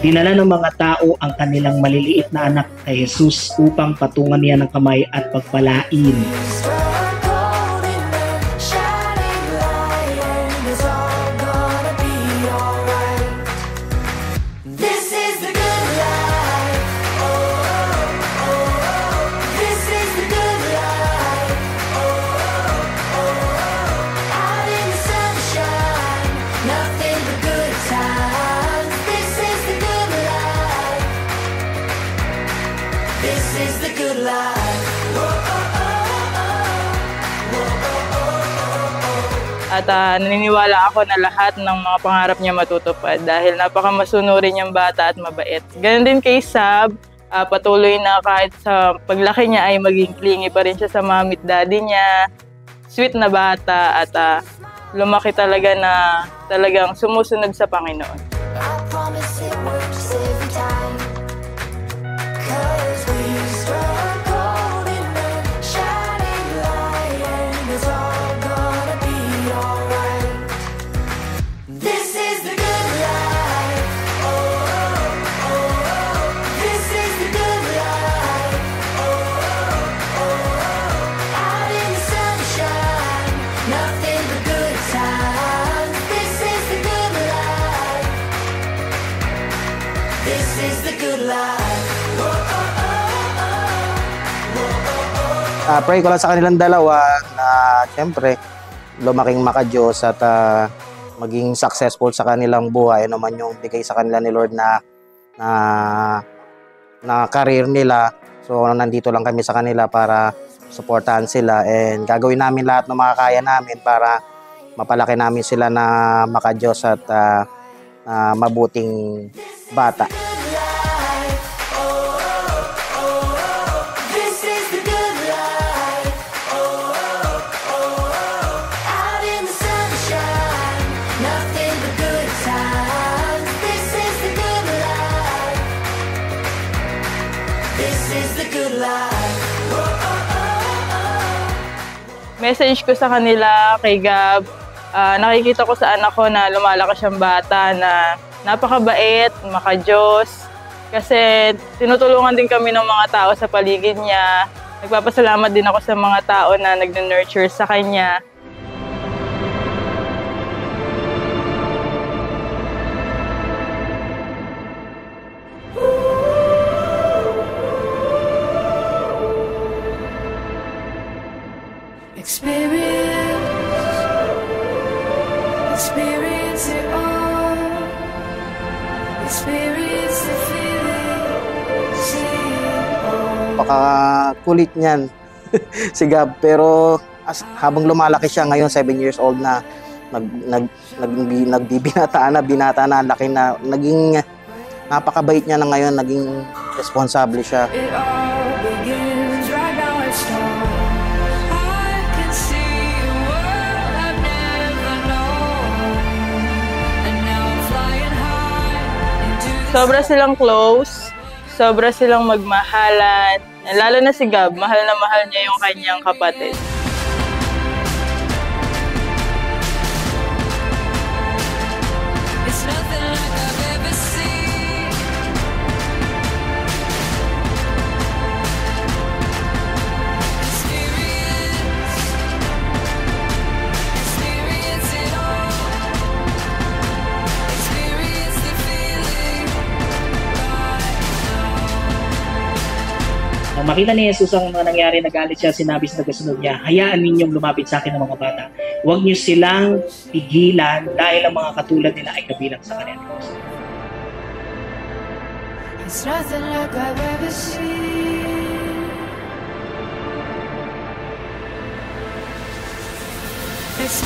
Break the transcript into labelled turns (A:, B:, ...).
A: Dinala ng mga tao ang kanilang maliliit na anak kay Jesus upang patungan niya ng kamay at pagpalain.
B: At naniniwala ako na lahat ng mga pangarap niya matutupad dahil napakamasunurin niyang bata at mabait. Ganon din kay Sab, patuloy na kahit sa paglaki niya ay maging clingy pa rin siya sa mami at daddy niya. Sweet na bata at lumaki talaga na talagang sumusunod sa Panginoon.
C: Pray ko lang sa kanilang dalawa na siyempre lumaking makadiyos at maging successful sa kanilang buhay. Ano man yung bigay sa kanila ni Lord na career nila. So nandito lang kami sa kanila para suportahan sila and gagawin namin lahat ng makakaya namin para mapalaki namin sila na makadiyos at mabuting bata.
B: Message ko sa kanila kay Gab, nakikita ko sa anak ko na lumalakas siyang bata na napakabait, makadiyos. Kasi tinutulungan din kami ng mga tao sa paligid niya. Nagpapasalamat din ako sa mga tao na nag-nurture sa kanya.
D: Experience it all. Experience the feeling. See it all.
C: Pakakulit niyan si Gab, pero habang lumalaki siya ngayon 7 years old na, nagbibinata na, laki na, naging napakabait niya na ngayon, naging responsable siya.
D: It all begins right now. It's time.
B: Sobra silang close, sobra silang magmahalan. Lalo na si Gab, mahal na mahal niya yung kanyang kapatid.
A: Nang makita ni Jesus ang mga nangyari, nagalit siya, sinabi sa tagasunod niya, hayaan ninyong lumapit sa akin ng mga bata. Huwag niyo silang pigilan dahil ang mga katulad nila ay kabilang sa kanilang Diyos.
D: It's nothing like I've ever seen. It's